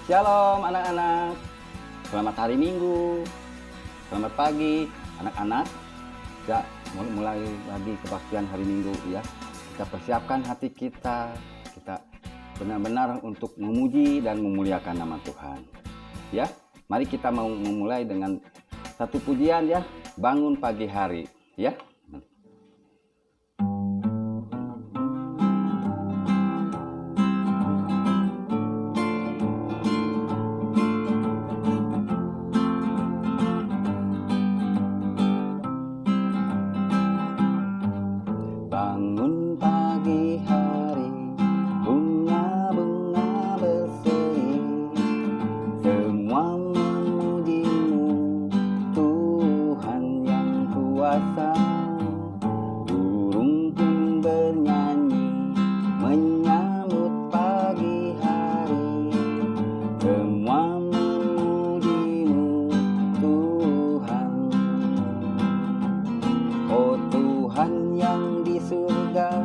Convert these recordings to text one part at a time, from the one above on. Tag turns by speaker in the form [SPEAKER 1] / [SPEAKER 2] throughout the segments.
[SPEAKER 1] Shalom anak-anak, selamat hari Minggu, selamat pagi anak-anak. Ya, mulai lagi kebaktian hari Minggu ya. Kita persiapkan hati kita benar-benar untuk memuji dan memuliakan nama Tuhan. Ya, mari kita mau memulai dengan satu pujian ya, bangun pagi hari ya. Bangun pagi hari, bunga-bunga berseri, semua memujimu, Tuhan yang kuasa. Burung pun bernyanyi, menyambut pagi hari, semua memujimu, Tuhan. Oh Tuhan yang di surga,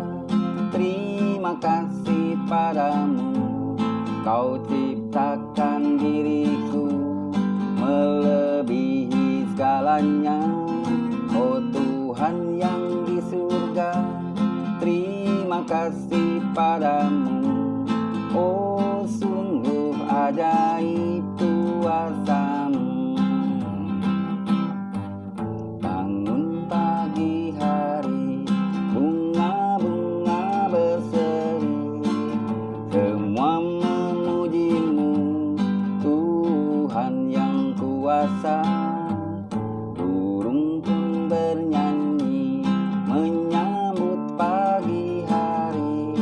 [SPEAKER 1] terima kasih padamu. Kau ciptakan diriku melebihi segalanya. Oh Tuhan yang di surga, terima kasih padamu. Oh sungguh ajaib kuasa-Mu. Bangun pagi hari, bunga-bunga berseri, semua memujimu, Tuhan yang kuasa. Burung pun bernyanyi, menyambut pagi hari,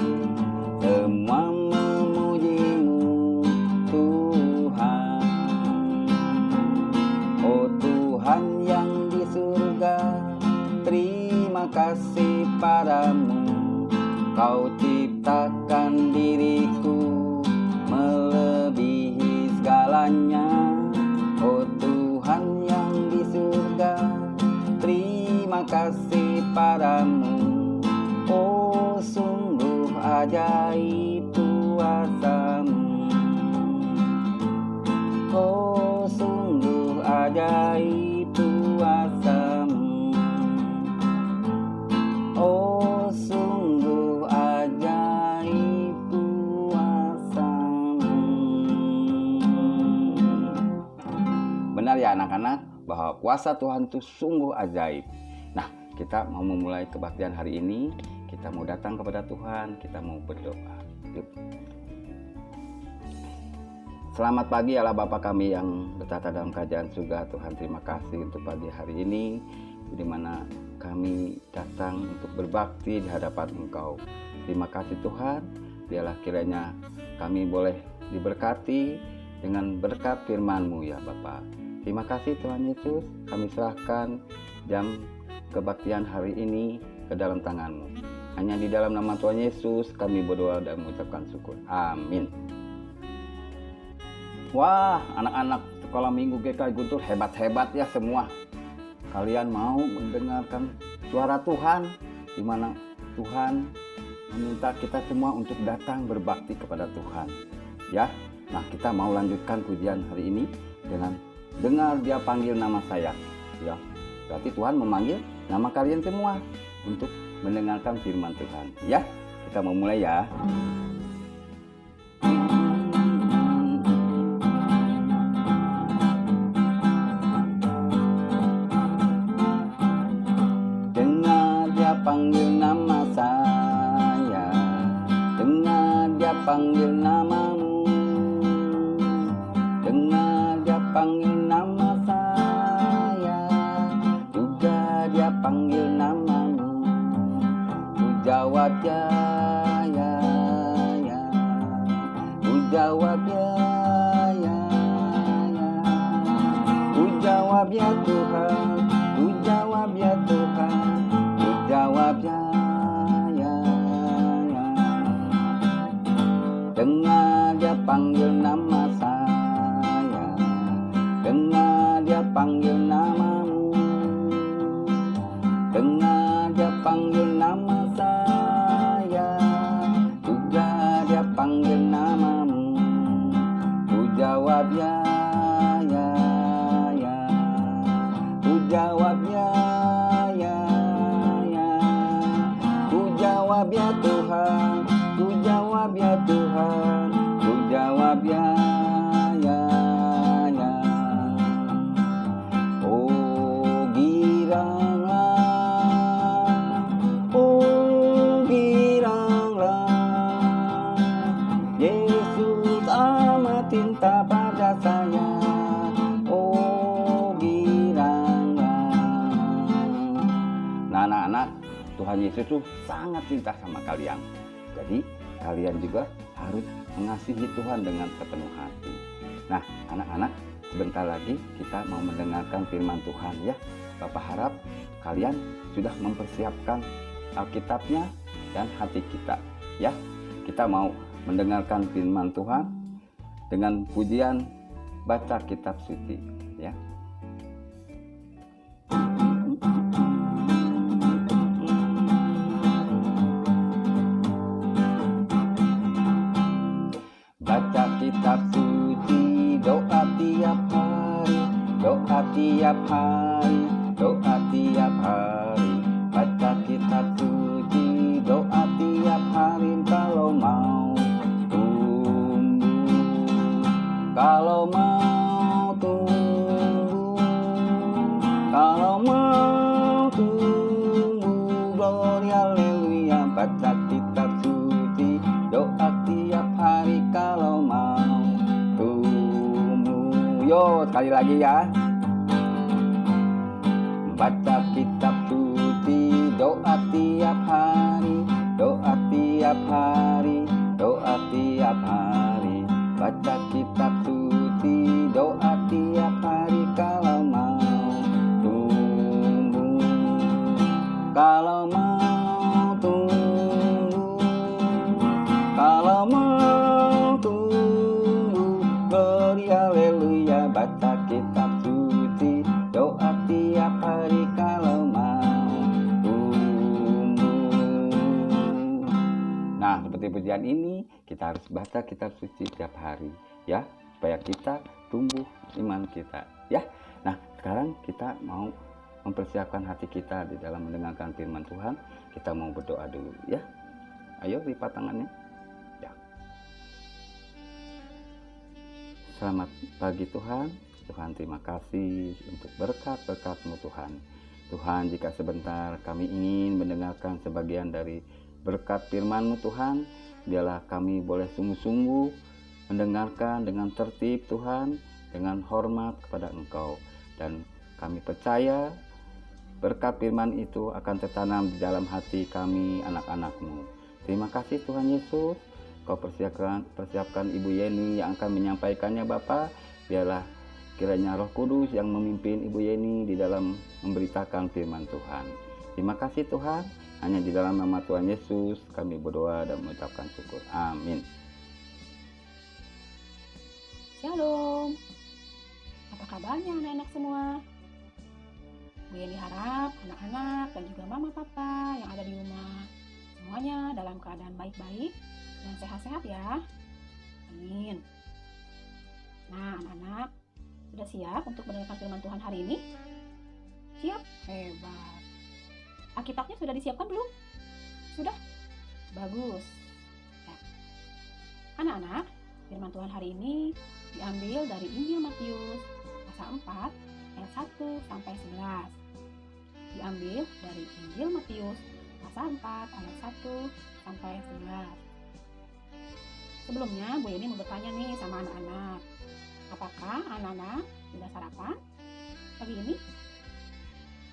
[SPEAKER 1] semua memujimu, Tuhan. Oh Tuhan yang di surga, terima kasih padamu. Kau ciptakan diriku melebihi segalanya. Oh Tuhan yang di surga, terima kasih padamu. Oh sungguh ajaib kuasa-Mu. Oh sungguh ajaib kuasa-Mu. Oh sungguh ajaib kuasa-Mu. Benar ya anak-anak, bahwa kuasa Tuhan itu sungguh ajaib. Nah, kita mau memulai kebaktian hari ini, kita mau datang kepada Tuhan, kita mau berdoa. Yuk. Selamat pagi Allah Bapa kami yang bertata dalam kerajaan surga. Tuhan, terima kasih untuk pagi hari ini, di mana kami datang untuk berbakti di hadapan Engkau. Terima kasih Tuhan, biarlah kiranya kami boleh diberkati dengan berkat firman-Mu ya Bapa. Terima kasih Tuhan Yesus, kami serahkan jam kebaktian hari ini ke dalam tangan-Mu. Hanya di dalam nama Tuhan Yesus kami berdoa dan mengucapkan syukur. Amin. Wah, anak-anak sekolah minggu GKI Guntur hebat-hebat ya semua. Kalian mau mendengarkan suara Tuhan, di mana Tuhan meminta kita semua untuk datang berbakti kepada Tuhan. Ya, nah kita mau lanjutkan pujian hari ini dengan dengar Dia panggil nama saya. Ya, berarti Tuhan memanggil nama kalian semua untuk mendengarkan firman Tuhan. Ya, kita mau mulai ya. Panggil nama saya, dengar Dia panggil namamu, dengar Dia panggil nama saya, juga Dia panggil namamu. Ku jawab ya, ya, ya, ku jawab ya, ya, ya, ku jawab ya Tuhan, ku jawab ya Tuhan. Jawab ya, ya, ya. Dengar Dia panggil nama saya, dengar Dia panggil namamu, dengar Dia panggil nama saya, juga Dia panggil namamu. Ku jawab Yesus tuh sangat cinta sama kalian. Jadi kalian juga harus mengasihi Tuhan dengan sepenuh hati. Nah, anak-anak, sebentar lagi kita mau mendengarkan firman Tuhan ya. Bapak harap kalian sudah mempersiapkan Alkitabnya dan hati kita ya. Kita mau mendengarkan firman Tuhan dengan pujian baca kitab suci ya. Baca kitab suci, doa tiap hari, doa tiap hari, doa tiap hari. Baca kitab suci, doa tiap hari kalau mau tumbuh, kalau mau tumbuh, kalau mau tumbuh. Gloria haleluya. Baca kitab suci, doa tiap hari kalau mau tumbuh. Yo, sekali lagi ya. Baca kitab suci, doa tiap hari, doa tiap hari, doa tiap hari. Baca kitab suci, doa tiap hari kalau mau tumbuh, kalau mau tumbuh, kalau mau tumbuh. Gloria haleluya. Baca kitab suci, doa tiap hari kalau mau tumbuh. Nah, seperti pujian ini kita harus baca kitab suci tiap hari ya, supaya kita tumbuh iman kita ya. Nah, sekarang kita mau mempersiapkan hati kita di dalam mendengarkan firman Tuhan. Kita mau berdoa dulu ya. Ayo lipat tangannya ya. Selamat pagi Tuhan. Tuhan, terima kasih untuk berkat-berkat-Mu Tuhan. Tuhan, jika sebentar kami ingin mendengarkan sebagian dari berkat firman-Mu Tuhan, biarlah kami boleh sungguh-sungguh mendengarkan dengan tertib Tuhan, dengan hormat kepada Engkau. Dan kami percaya berkat firman itu akan tertanam di dalam hati kami anak-anak-Mu. Terima kasih Tuhan Yesus. Kau persiapkan Ibu Yeni yang akan menyampaikannya Bapa. Biarlah kiranya Roh Kudus yang memimpin Ibu Yeni di dalam memberitakan firman Tuhan. Terima kasih Tuhan. Hanya di dalam nama Tuhan Yesus kami berdoa dan mengucapkan syukur. Amin.
[SPEAKER 2] Shalom. Apa kabarnya anak-anak semua? Bu Yeni harap anak-anak dan juga mama papa yang ada di rumah semuanya dalam keadaan baik-baik dan sehat-sehat ya. Amin. Nah, anak-anak, sudah siap untuk mendengarkan firman Tuhan hari ini? Siap? Hebat. Alkitabnya sudah disiapkan belum? Sudah? Bagus. Ya. Anak-anak, firman Tuhan hari ini diambil dari Injil Matius pasal 4 ayat 1 sampai 11. Diambil dari Injil Matius pasal 4 ayat 1 sampai 11. Sebelumnya Bu Yeni mau bertanya nih sama anak-anak. Apakah anak-anak sudah sarapan pagi ini?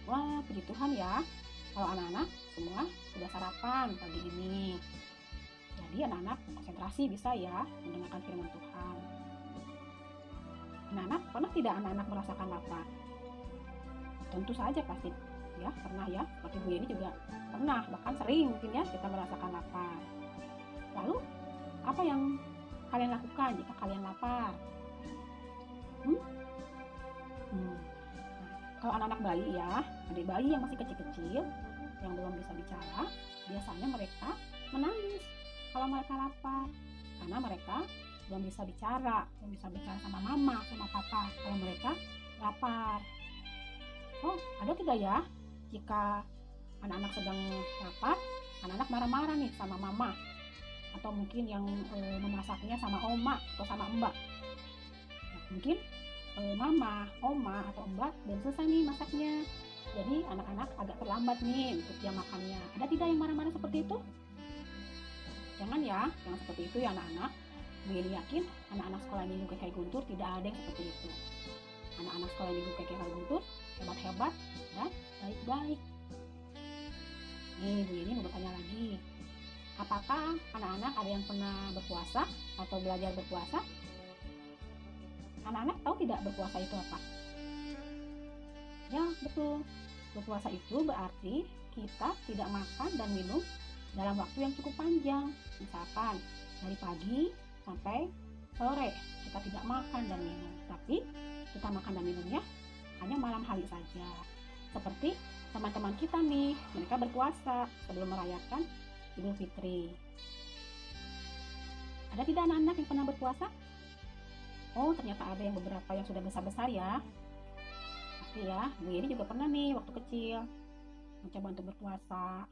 [SPEAKER 2] Wah, puji Tuhan ya. Kalau anak-anak semua sudah sarapan pagi ini. Jadi anak-anak konsentrasi bisa ya mendengarkan firman Tuhan. Anak-anak, pernah tidak anak-anak merasakan lapar? Tentu saja pasti ya, pernah ya. Seperti Bu Yeni juga pernah, bahkan sering mungkin ya kita merasakan lapar. Lalu, apa yang kalian lakukan jika kalian lapar? Nah, kalau anak-anak bayi ya, adik bayi yang masih kecil-kecil, yang belum bisa bicara, biasanya mereka menangis kalau mereka lapar. Karena mereka belum bisa bicara sama mama, sama papa kalau mereka lapar. Oh, ada tidak ya? Jika anak-anak sedang lapar, anak-anak marah-marah nih sama mama. Atau mungkin yang memasaknya sama oma atau sama mbak. Nah, mungkin mama, oma, atau mbak belum selesai nih masaknya. Jadi anak-anak agak terlambat nih untuk jam makannya. Ada tidak yang marah-marah seperti itu? Jangan ya, jangan seperti itu ya anak-anak. Bu Yeni yakin anak-anak sekolah minggu KKI Guntur tidak ada yang seperti itu. Anak-anak sekolah minggu KKI Guntur hebat-hebat dan baik-baik. Nih, Bu Yeni mau bertanya lagi. Apakah anak-anak ada yang pernah berpuasa atau belajar berpuasa? Anak-anak tahu tidak berpuasa itu apa? Ya, betul. Berpuasa itu berarti kita tidak makan dan minum dalam waktu yang cukup panjang. Misalkan dari pagi sampai sore kita tidak makan dan minum. Tapi kita makan dan minumnya hanya malam hari saja. Seperti teman-teman kita nih, mereka berpuasa sebelum merayakan Idul Fitri. Ada tidak anak-anak yang pernah berpuasa? Oh, ternyata ada yang beberapa yang sudah besar-besar ya. Pasti ya, Bu Yeni juga pernah nih waktu kecil mencoba untuk berpuasa.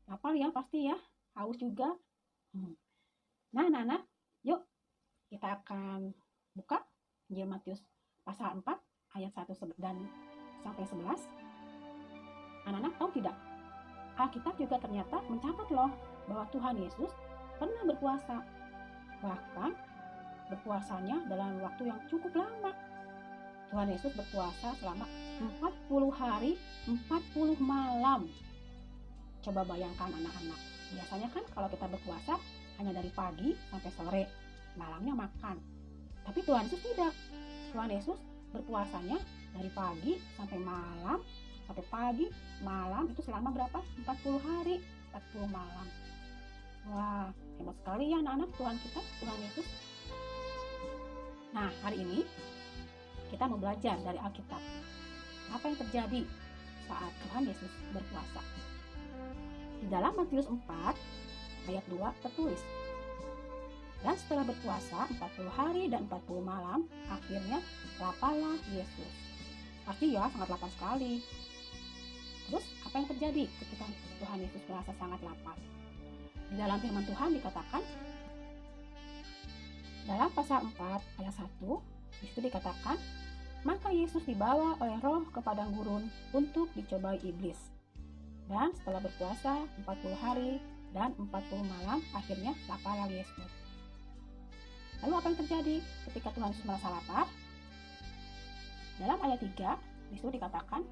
[SPEAKER 2] Lapar ya pasti ya, haus juga. Nah, anak-anak, yuk kita akan buka Injil Matius pasal 4 ayat 1 dan sampai 11. Anak-anak tahu tidak? Alkitab juga ternyata mencatat loh bahwa Tuhan Yesus pernah berpuasa. Bahkan berpuasanya dalam waktu yang cukup lama. Tuhan Yesus berpuasa selama 40 hari, 40 malam. Coba bayangkan anak-anak. Biasanya kan kalau kita berpuasa hanya dari pagi sampai sore, malamnya makan. Tapi Tuhan Yesus tidak. Tuhan Yesus berpuasanya dari pagi sampai malam, sampai pagi, malam itu selama berapa? 40 hari, 40 malam. Wah, hebat sekali ya anak-anak Tuhan kita, Tuhan Yesus. Nah, hari ini kita mau belajar dari Alkitab. Apa yang terjadi saat Tuhan Yesus berpuasa? Di dalam Matius 4 ayat 2 tertulis, dan setelah berpuasa 40 hari dan 40 malam, akhirnya laparlah Yesus. Pasti ya, sangat lapar sekali. Terus apa yang terjadi ketika Tuhan Yesus merasa sangat lapar? Di dalam firman Tuhan dikatakan, dalam pasal 4 ayat 1, disitu dikatakan, maka Yesus dibawa oleh roh ke padang gurun untuk dicobai iblis. Dan setelah berpuasa 40 hari dan 40 malam, akhirnya laparlah Yesus. Lalu apa yang terjadi ketika Tuhan Yesus merasa lapar? Dalam ayat 3, disitu dikatakan,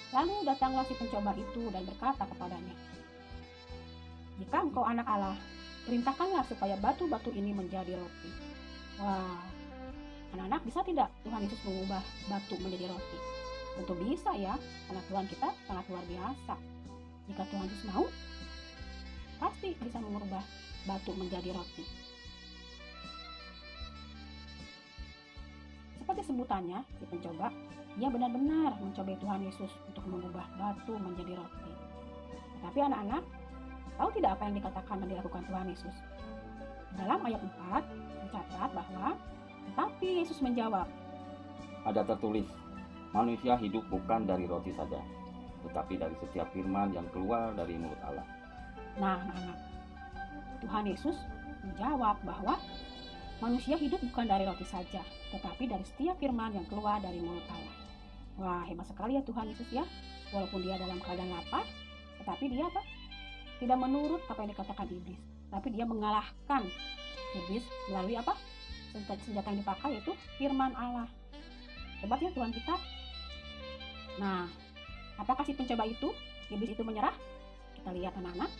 [SPEAKER 2] lalu datanglah si pencoba itu dan berkata kepadanya, jika engkau anak Allah, perintahkanlah supaya batu-batu ini menjadi roti. Wah, anak-anak bisa tidak Tuhan Yesus mengubah batu menjadi roti? Tentu bisa ya, karena Tuhan kita sangat luar biasa. Jika Tuhan Yesus mau, pasti bisa mengubah batu menjadi roti. Seperti sebutannya, si pencoba, dia benar-benar mencobai Tuhan Yesus untuk mengubah batu menjadi roti. Tetapi anak-anak, tahu tidak apa yang dikatakan dan dilakukan Tuhan Yesus? Dalam ayat 4 dicatat bahwa tetapi Yesus menjawab,
[SPEAKER 1] Ada tertulis, manusia hidup bukan dari roti saja, tetapi dari setiap firman yang keluar dari mulut Allah.
[SPEAKER 2] Nah, anak-anak, Tuhan Yesus menjawab bahwa manusia hidup bukan dari roti saja, tetapi dari setiap firman yang keluar dari mulut Allah. Wah, hebat sekali ya Tuhan Yesus ya. Walaupun dia dalam keadaan lapar, tetapi dia apa? Tidak menurut apa yang dikatakan iblis, tapi dia mengalahkan iblis melalui apa? Senjata yang dipakai yaitu firman Allah. Hebat ya Tuhan kita. Nah, apakah si pencoba itu, iblis itu menyerah? Kita lihat anak-anak.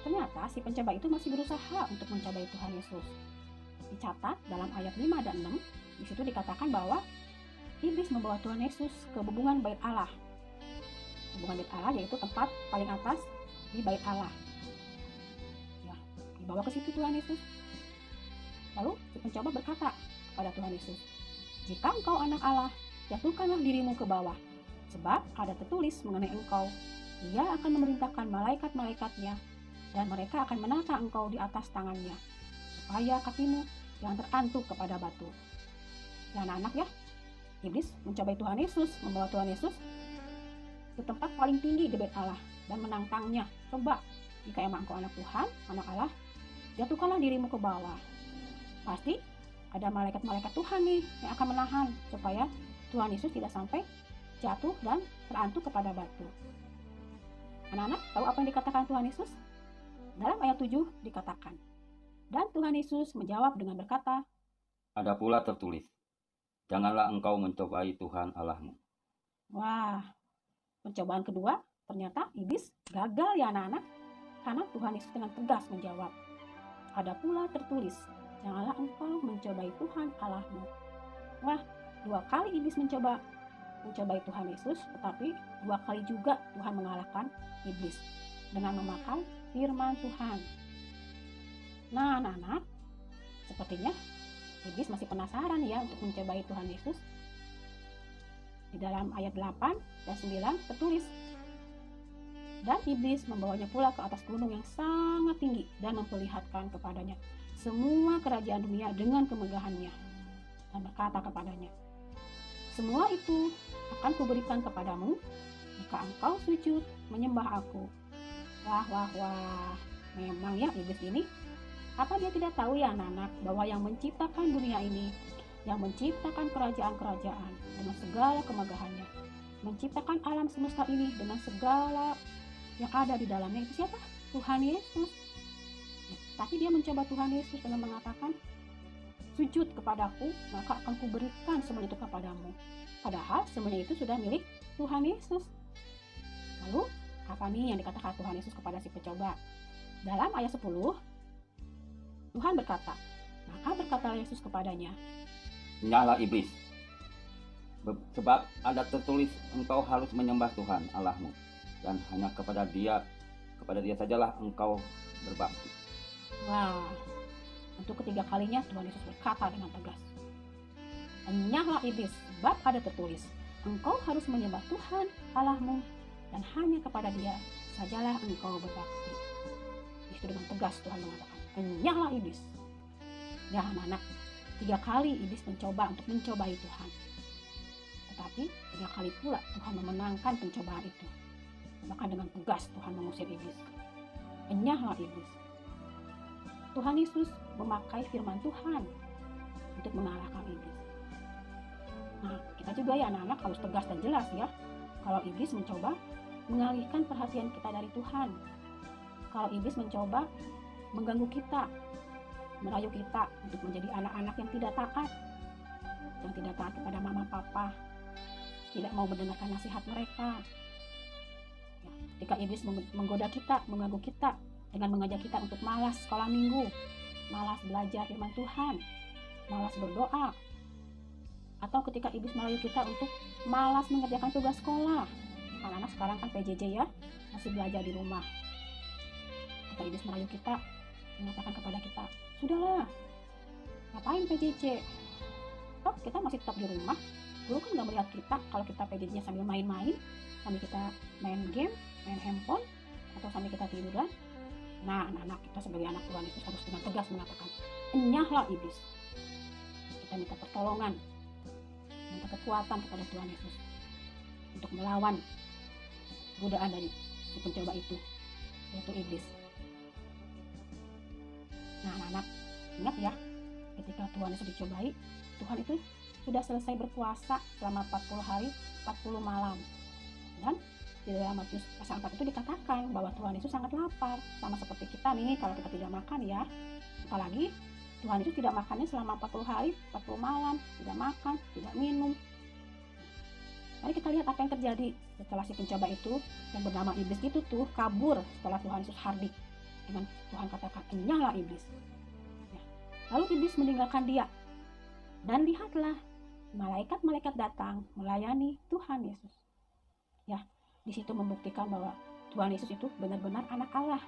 [SPEAKER 2] Ternyata si pencoba itu masih berusaha untuk mencobai Tuhan Yesus. Dicatat dalam ayat 5 dan 6, di situ dikatakan bahwa iblis membawa Tuhan Yesus ke bubungan bait Allah. Bubungan bait Allah yaitu tempat paling atas di bait Allah. Ya, dibawa ke situ Tuhan Yesus. Lalu si pencoba berkata kepada Tuhan Yesus, jika engkau anak Allah, jatuhkanlah dirimu ke bawah, sebab ada tertulis mengenai engkau, ia akan memerintahkan malaikat-malaikatnya, dan mereka akan menata engkau di atas tangannya, supaya kakimu jangan terantuk kepada batu. Ya anak-anak ya, iblis mencobai Tuhan Yesus, membawa Tuhan Yesus ke tempat paling tinggi di bait Allah, dan menantangnya, coba, jika emang engkau anak Tuhan, anak Allah, jatuhkanlah dirimu ke bawah. Pasti ada malaikat-malaikat Tuhan nih yang akan menahan supaya Tuhan Yesus tidak sampai jatuh dan terantuk kepada batu. Anak-anak tahu apa yang dikatakan Tuhan Yesus? Dalam ayat 7 dikatakan, dan Tuhan Yesus menjawab dengan berkata,
[SPEAKER 1] Ada pula tertulis, janganlah engkau mencobai Tuhan Allahmu.
[SPEAKER 2] wah, pencobaan kedua Ternyata iblis gagal ya anak-anak, karena Tuhan Yesus dengan tegas menjawab. Ada pula tertulis, janganlah engkau mencobai Tuhan Allahmu. Wah, 2 kali iblis mencobai Tuhan Yesus, tetapi 2 kali juga Tuhan mengalahkan iblis dengan memakai firman Tuhan. Nah, anak-anak, sepertinya iblis masih penasaran ya untuk mencobai Tuhan Yesus. Di dalam ayat 8 dan 9 tertulis, dan iblis membawanya pula ke atas gunung yang sangat tinggi dan memperlihatkan kepadanya semua kerajaan dunia dengan kemegahannya, dan berkata kepadanya, semua itu akan kuberikan kepadamu jika engkau sujud menyembah aku. Wah, memang ya iblis ini, apa dia tidak tahu ya anak-anak, bahwa yang menciptakan dunia ini, yang menciptakan kerajaan-kerajaan dengan segala kemegahannya, menciptakan alam semesta ini dengan segala yang ada di dalamnya, itu siapa? Tuhan Yesus. Tapi dia mencoba Tuhan Yesus dengan mengatakan, sujud kepadaku, maka akan kuberikan semuanya itu kepadamu. Padahal semuanya itu sudah milik Tuhan Yesus. Lalu, apa nih yang dikatakan Tuhan Yesus kepada si pencoba? Dalam ayat 10, Tuhan berkata, maka berkata Yesus kepadanya,
[SPEAKER 1] Nyala iblis, sebab ada tertulis engkau harus menyembah Tuhan Allahmu, dan hanya kepada dia sajalah engkau berbakti.
[SPEAKER 2] Wah, untuk ketiga kalinya Tuhan Yesus berkata dengan tegas, enyahlah iblis, sebab ada tertulis, engkau harus menyembah Tuhan Allahmu, dan hanya kepada dia sajalah engkau berbakti. Itu dengan tegas Tuhan mengatakan, enyahlah iblis. Ya anak-anak, 3 kali iblis mencoba untuk mencobai Tuhan. Tetapi 3 kali pula Tuhan memenangkan pencobaan itu. Maka dengan tegas Tuhan mengusir iblis. Enyahlah iblis. Tuhan Yesus memakai firman Tuhan untuk mengalahkan iblis. Nah, kita juga ya anak-anak harus tegas dan jelas ya. Kalau iblis mencoba mengalihkan perhatian kita dari Tuhan. Kalau iblis mencoba mengganggu kita, merayu kita untuk menjadi anak-anak yang tidak taat kepada mama papa, tidak mau mendengarkan nasihat mereka. Ya, ketika iblis menggoda kita, mengganggu kita dengan mengajak kita untuk malas sekolah minggu, malas belajar firman Tuhan, malas berdoa, atau ketika iblis merayu kita untuk malas mengerjakan tugas sekolah. Anak-anak sekarang kan PJJ ya, masih belajar di rumah. Ketika iblis merayu kita, mengatakan kepada kita, sudahlah, ngapain PJJ? Toh kita masih tetap di rumah. Guru kan gak melihat kita kalau kita PJJ-nya sambil main-main, sambil kita main game, main handphone, atau sambil kita tiduran. Nah, anak-anak, kita sebagai anak Tuhan Yesus harus dengan tegas mengatakan, enyahlah iblis. Kita minta pertolongan, minta kekuatan kepada Tuhan Yesus untuk melawan godaan dari si pencoba itu, yaitu iblis. Nah, anak-anak, ingat ya, ketika Tuhan Yesus dicobai, Tuhan itu sudah selesai berpuasa selama 40 hari, 40 malam. Dan di dalam Matius pasal 4 itu dikatakan bahwa Tuhan Yesus sangat lapar, sama seperti kita nih kalau kita tidak makan ya. Apalagi Tuhan Yesus tidak makannya selama 40 hari, 40 malam, tidak makan, tidak minum. Mari kita lihat apa yang terjadi setelah si pencoba itu yang bernama iblis itu tuh kabur setelah Tuhan Yesus hardik. Dengan Tuhan katakan, enyahlah iblis. Ya. Lalu iblis meninggalkan dia. Dan lihatlah, malaikat-malaikat datang melayani Tuhan Yesus. Ya, di situ membuktikan bahwa Tuhan Yesus itu benar-benar anak Allah.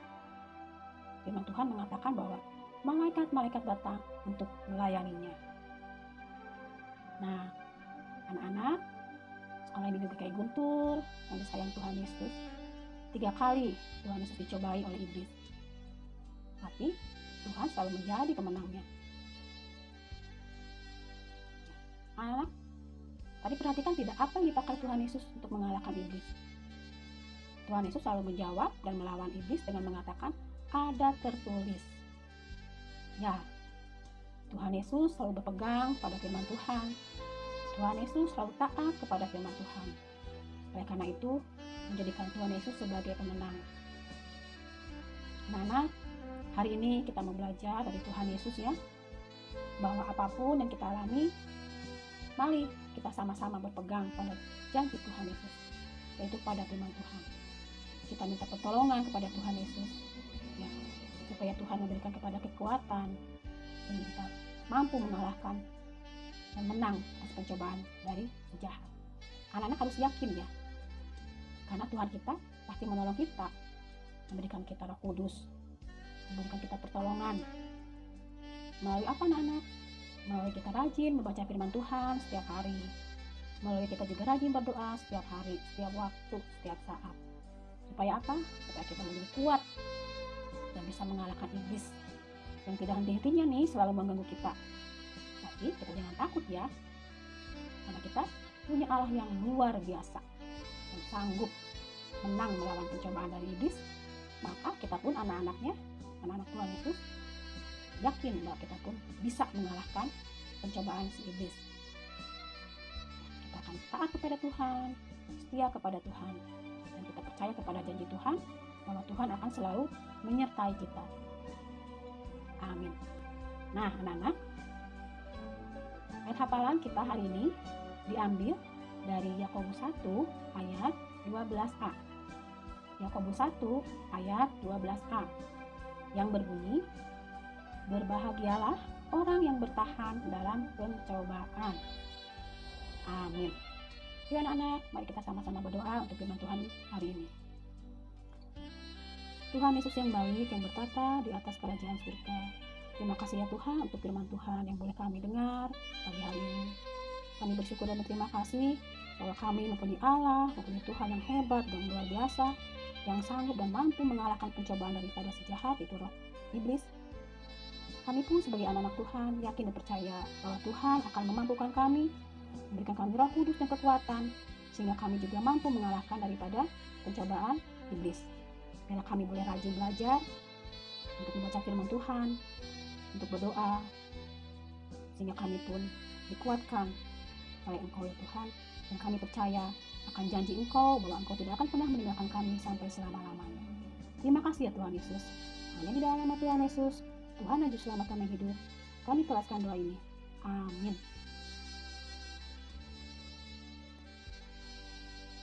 [SPEAKER 2] Firman Tuhan mengatakan bahwa malaikat-malaikat datang untuk melayaninya. Nah, anak-anak, sekolah di negeri kayak Guntur yang disayang Tuhan Yesus, 3 kali Tuhan Yesus dicobai oleh iblis. Tapi Tuhan selalu menjadi pemenangnya. Anak, tadi perhatikan tidak apa yang dipakai Tuhan Yesus untuk mengalahkan iblis. Tuhan Yesus selalu menjawab dan melawan iblis dengan mengatakan, ada tertulis. Ya, Tuhan Yesus selalu berpegang pada firman Tuhan. Tuhan Yesus selalu taat kepada firman Tuhan. Oleh karena itu, menjadikan Tuhan Yesus sebagai pemenang. Nah, hari ini kita mau belajar dari Tuhan Yesus ya, bahwa apapun yang kita alami, mari kita sama-sama berpegang pada janji Tuhan Yesus, yaitu pada firman Tuhan. kita minta pertolongan kepada Tuhan Yesus, ya, supaya Tuhan memberikan kepada kekuatan dan kita mampu mengalahkan dan menang atas pencobaan dari si jahat. Anak-anak harus yakin ya, karena Tuhan kita pasti menolong kita, memberikan kita Roh Kudus, memberikan kita pertolongan. Melalui apa anak-anak? Melalui kita rajin membaca firman Tuhan setiap hari. Melalui kita juga rajin berdoa setiap hari, setiap waktu, setiap saat. Supaya apa? Supaya kita menjadi kuat dan bisa mengalahkan iblis yang tidak henti-hentinya nih selalu mengganggu kita. Tapi kita jangan takut ya, karena kita punya Allah yang luar biasa, yang sanggup menang melawan pencobaan dari iblis. Maka kita pun anak-anaknya, anak-anak Tuhan Yesus, yakin bahwa kita pun bisa mengalahkan pencobaan si iblis. Kita akan taat kepada Tuhan, setia kepada Tuhan, dan kita percaya kepada janji Tuhan bahwa Tuhan akan selalu menyertai kita. Amin. Nah, anak-anak, ayat hafalan kita hari ini diambil dari Yakobus 1 ayat 12a. Yakobus 1 ayat 12a yang berbunyi, berbahagialah orang yang bertahan dalam pencobaan. Amin. Yuk anak-anak, mari kita sama-sama berdoa untuk firman Tuhan hari ini. Tuhan Yesus yang baik, yang bertata di atas kerajaan surga, terima kasih ya Tuhan untuk firman Tuhan yang boleh kami dengar pagi hari ini. Kami bersyukur dan berterima kasih bahwa kami mempunyai Allah, mempunyai Tuhan yang hebat dan luar biasa, yang sanggup dan mampu mengalahkan pencobaan daripada si jahat, itu roh iblis. Kami pun sebagai anak-anak Tuhan yakin dan percaya bahwa Tuhan akan memampukan kami, memberikan kami Roh Kudus dan kekuatan, sehingga kami juga mampu mengalahkan daripada pencobaan iblis. Biarlah kami boleh rajin belajar untuk membaca firman Tuhan, untuk berdoa, sehingga kami pun dikuatkan oleh Engkau ya Tuhan, dan kami percaya akan janji Engkau bahwa Engkau tidak akan pernah meninggalkan kami sampai selama-lamanya. Terima kasih ya Tuhan Yesus. Hanya di dalam nama Tuhan Yesus, Tuhan dan Juru Selamat kami hidup, kami telaskan doa ini. Amin.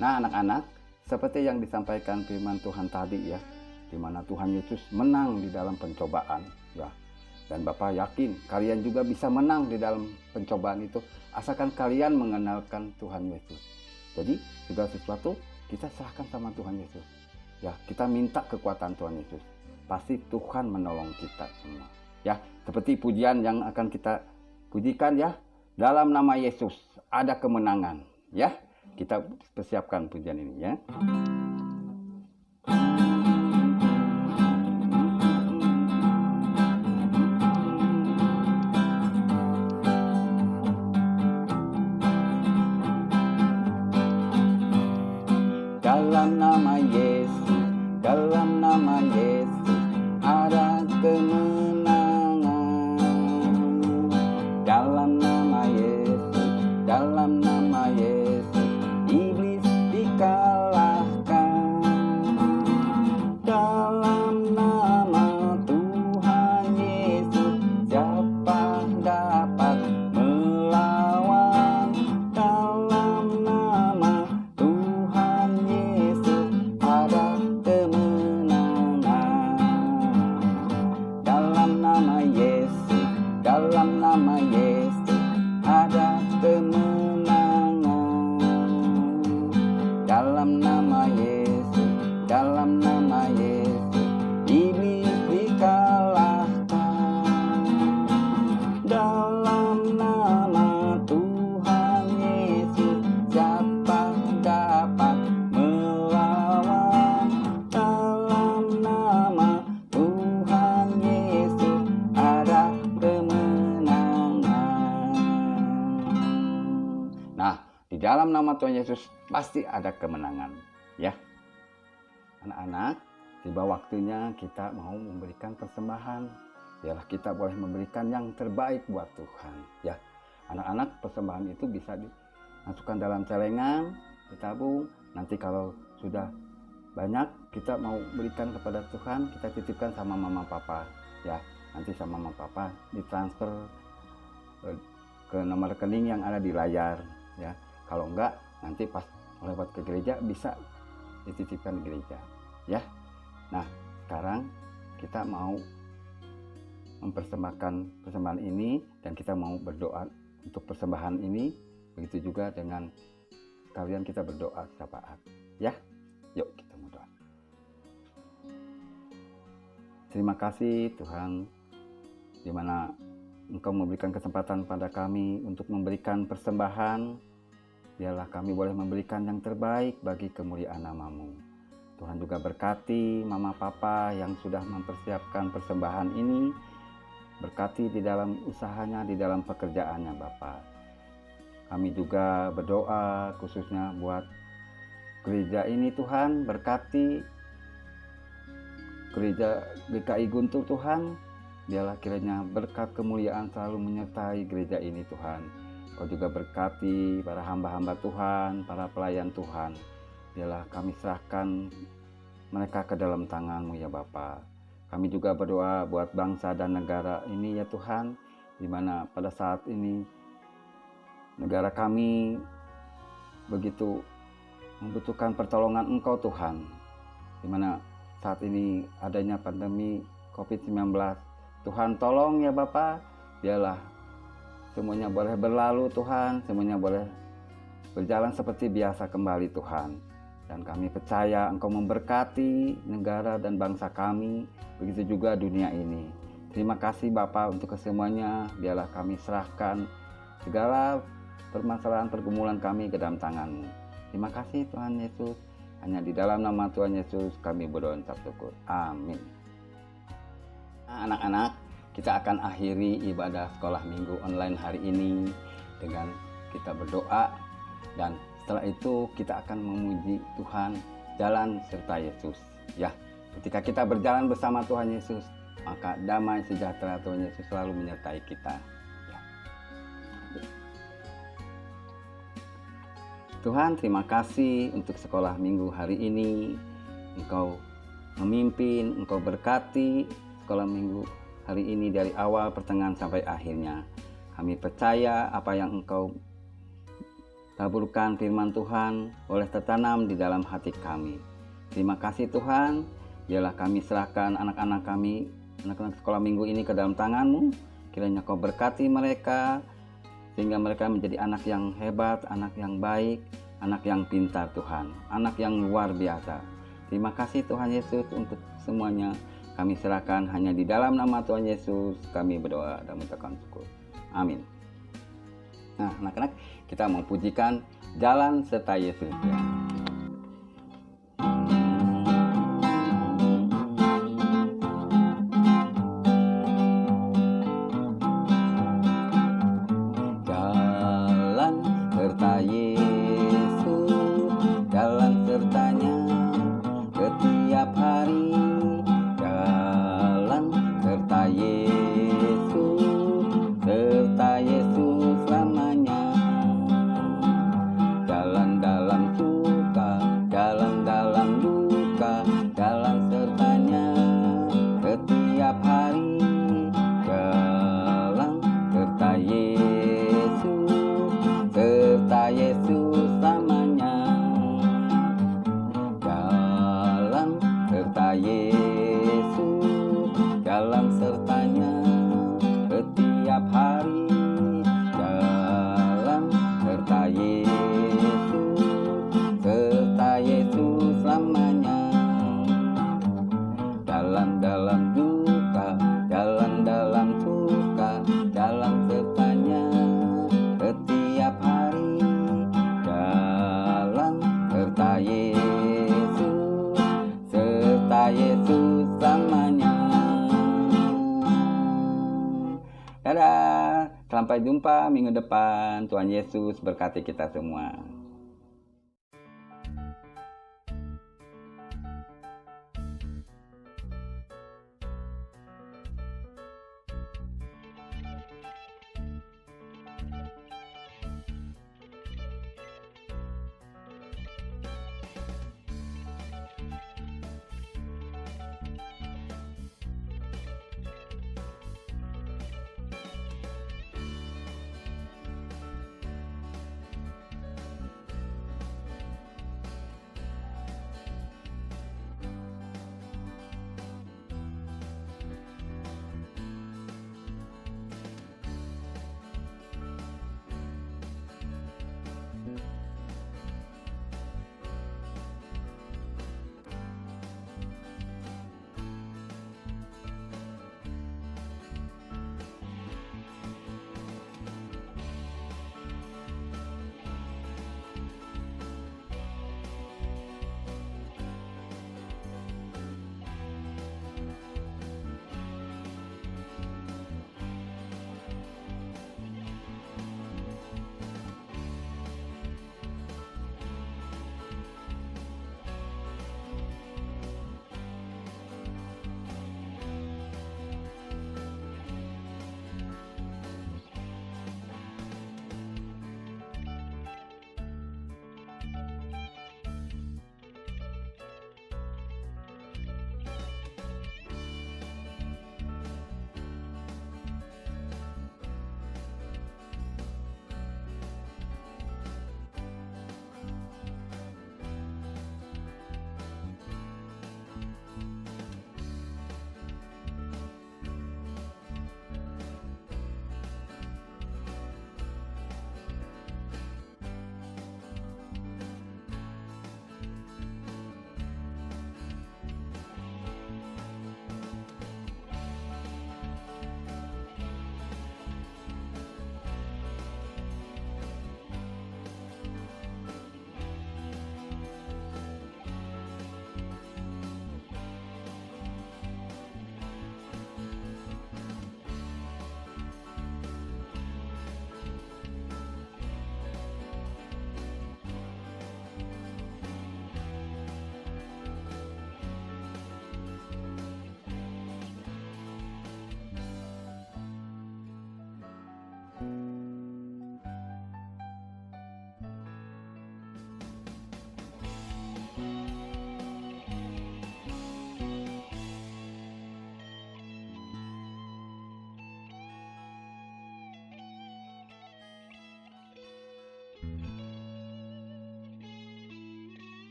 [SPEAKER 1] Nah anak-anak, seperti yang disampaikan firman Tuhan tadi ya, di mana Tuhan Yesus menang di dalam pencobaan ya. Dan Bapak yakin kalian juga bisa menang di dalam pencobaan itu, asalkan kalian mengenalkan Tuhan Yesus. Jadi segala sesuatu kita serahkan sama Tuhan Yesus. Ya, kita minta kekuatan Tuhan Yesus. Pasti Tuhan menolong kita semua. Ya, seperti pujian yang akan kita pujikan ya. Dalam nama Yesus ada kemenangan. Ya, kita persiapkan pujian ini ya. Dalam nama Yesus, dalam nama Yesus ada kemenangan. Dalam nama Yesus, dalam nama Yesus iblis dikalahkan. Dalam nama Tuhan Yesus siapa dapat melawan? Dalam nama Tuhan Yesus ada kemenangan. Dalam nama Yesus, dalam nama Yesus ada kemenangan. Dalam nama Yesus, dalam nama Yesus iblis dikalahkan. Dalam nama Tuhan Yesus siapa dapat melawan? Dalam nama Tuhan Yesus ada kemenangan. Nah, di dalam nama Tuhan Yesus pasti ada kemenangan ya. Anak-anak, tiba waktunya kita mau memberikan persembahan. Biarlah kita boleh memberikan yang terbaik buat Tuhan ya. Anak-anak, persembahan itu bisa dimasukkan dalam celengan, ditabung. Nanti kalau sudah banyak kita mau berikan kepada Tuhan, kita titipkan sama mama papa ya. Nanti sama mama papa ditransfer ke nomor rekening yang ada di layar ya. Kalau enggak, nanti pas lewat ke gereja bisa dititipkan di gereja ya. Nah, sekarang kita mau mempersembahkan persembahan ini dan kita mau berdoa untuk persembahan ini. Begitu juga dengan kalian, kita berdoa syafaat, ya. Yuk kita berdoa. Terima kasih Tuhan, di mana Engkau memberikan kesempatan pada kami untuk memberikan persembahan. Biarlah kami boleh memberikan yang terbaik bagi kemuliaan nama-Mu. Tuhan juga berkati Mama Papa yang sudah mempersiapkan persembahan ini. Berkati di dalam usahanya, di dalam pekerjaannya Bapa. Kami juga berdoa khususnya buat gereja ini Tuhan. Berkati gereja GKI Guntur Tuhan. Biarlah kiranya berkat kemuliaan selalu menyertai gereja ini Tuhan. Kau juga berkati para hamba-hamba Tuhan, para pelayan Tuhan. Biarlah kami serahkan mereka ke dalam tangan-Mu ya Bapa. Kami juga berdoa buat bangsa dan negara ini ya Tuhan, di mana pada saat ini negara kami begitu membutuhkan pertolongan Engkau Tuhan, di mana saat ini adanya pandemi COVID-19. Tuhan tolong ya Bapa, biarlah semuanya boleh berlalu Tuhan, semuanya boleh berjalan seperti biasa kembali Tuhan. Dan kami percaya Engkau memberkati negara dan bangsa kami, begitu juga dunia ini. Terima kasih Bapa untuk kesemuanya. Biarlah kami serahkan segala permasalahan pergumulan kami ke dalam tangan-Mu. Terima kasih Tuhan Yesus. Hanya di dalam nama Tuhan Yesus kami berdoa dan syukur. Amin. Nah, anak-anak, kita akan akhiri ibadah sekolah minggu online hari ini dengan kita berdoa, dan setelah itu kita akan memuji Tuhan, jalan serta Yesus. Ya, ketika kita berjalan bersama Tuhan Yesus, maka damai sejahtera Tuhan Yesus selalu menyertai kita. Ya. Tuhan, terima kasih untuk sekolah minggu hari ini. Engkau memimpin, Engkau berkati sekolah minggu hari ini dari awal, pertengahan sampai akhirnya. Kami percaya apa yang Engkau taburkan firman Tuhan boleh tertanam di dalam hati kami. Terima kasih Tuhan. Biarlah kami serahkan anak-anak kami, anak-anak sekolah minggu ini ke dalam tangan-Mu. Kiranya Kau berkati mereka, sehingga mereka menjadi anak yang hebat, anak yang baik, anak yang pintar Tuhan, anak yang luar biasa. Terima kasih Tuhan Yesus untuk semuanya. Kami serahkan hanya di dalam nama Tuhan Yesus kami berdoa dan mengucapkan syukur. Amin. Nah, anak-anak, kita mau pujikan jalan serta Yesus ya. Jalan serta Yesus, jalan sertanya setiap hari. Jalan serta Yesus, serta Yesus selamanya. Jalan dalam suka, jalan dalam duka, jalan sertanya setiap hari. Jalan serta Yesus, serta Yesus selamanya. Jalan serta Yesus, jalan sertanya setiap hari. Jalan serta Yesus, serta Yesus selamanya. Jalan dalam duka, jalan dalam suka, jalan sertanya setiap hari. Jalan serta Yesus, serta Yesus selamanya. Dadah, sampai jumpa minggu depan. Tuhan Yesus berkati kita semua.